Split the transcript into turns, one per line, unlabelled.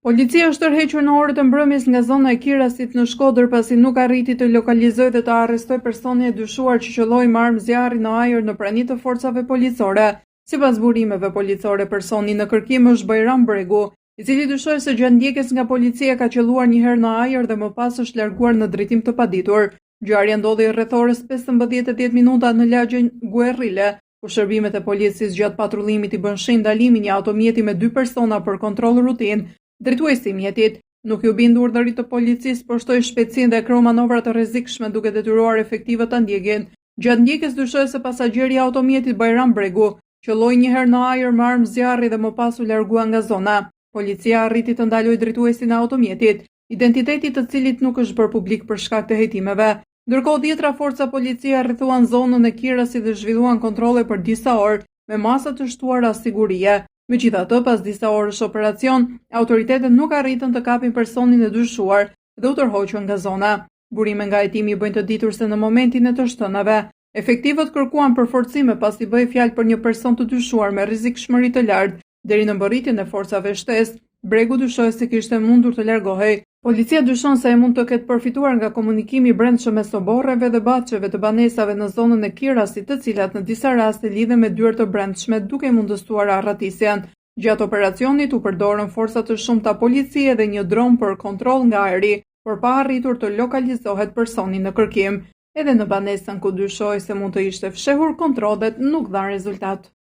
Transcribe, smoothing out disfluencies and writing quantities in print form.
Policia është tërhequr në orët e mbrëmjes nga zona e Kirasit në Shkodër pasi nuk arriti të lokalizojë dhe të arrestoj personin e dyshuar që qëlloi me armë zjarri në ajër në prani të forcave policore. Sipas burimeve policore, personi në kërkim është Bajram Bregu, i cili dyshohet se gjatë ndjekjes nga policia ka qelluar një herë në ajër dhe më pas është larguar në drejtim të paditur. Ngjarja ndodhi rreth orës 15:10 minuta në lagjen Guerrile, ku shërbimet e policisë gjatë patrullimit i bën shenjë ndalimin një automjeti me 2 persona për kontroll rutinë. Drejtuesi i mjetit nuk ju bindi urdhërit të policisë, por shtoi shpejtësinë dhe kreu manovra të rrezikshme duke detyruar efektivët ta ndjekin. Gjatë ndjekjes dyshohet se pasagjeri i automjetit Bajram Bregu qelloi një herë në ajër me armë zjarri dhe më pas u largua nga zona. Policia arriti të ndalojë drejtuesin e automjetit, identiteti i të cilit nuk është bërë publik për shkak të hetimeve. Ndërkohë 10 forca policie rrethuan zonën e Kirasit dhe zhvilluan kontrolle për disa orë me masa të shtuara sigurie. Megjithatë, pas disa orësh operacion, autoritetet nuk arritën të kapin personin e dyshuar dhe u tërhoqën nga zona. Burime nga hetimi bëjnë të ditur se në momentin e të shtënave, efektivët kërkuan përforcime pasi bëhej fjalë për një person të dyshuar me rrezikshmëri të lartë. Deri në mbërritjen e forcave shtesë, Bregu dyshohet se kishte mundur të largohej. Policia dyshon se ai mund të ketë përfituar nga komunikimi i brendshëm mes soborreve dhe baçeve të banesave në zonën e Kirasit, të cilat në disa raste lidhen me dyert të brendshme duke mundësuar arratisjen. Gjatë operacionit u përdorën forca të shumta policie dhe një dron për kontroll nga ajri, por pa arritur të lokalizohet personi në kërkim. Edhe në banesën ku dyshohej se mund të ishte fshehur, kontrollet nuk dhanë rezultat.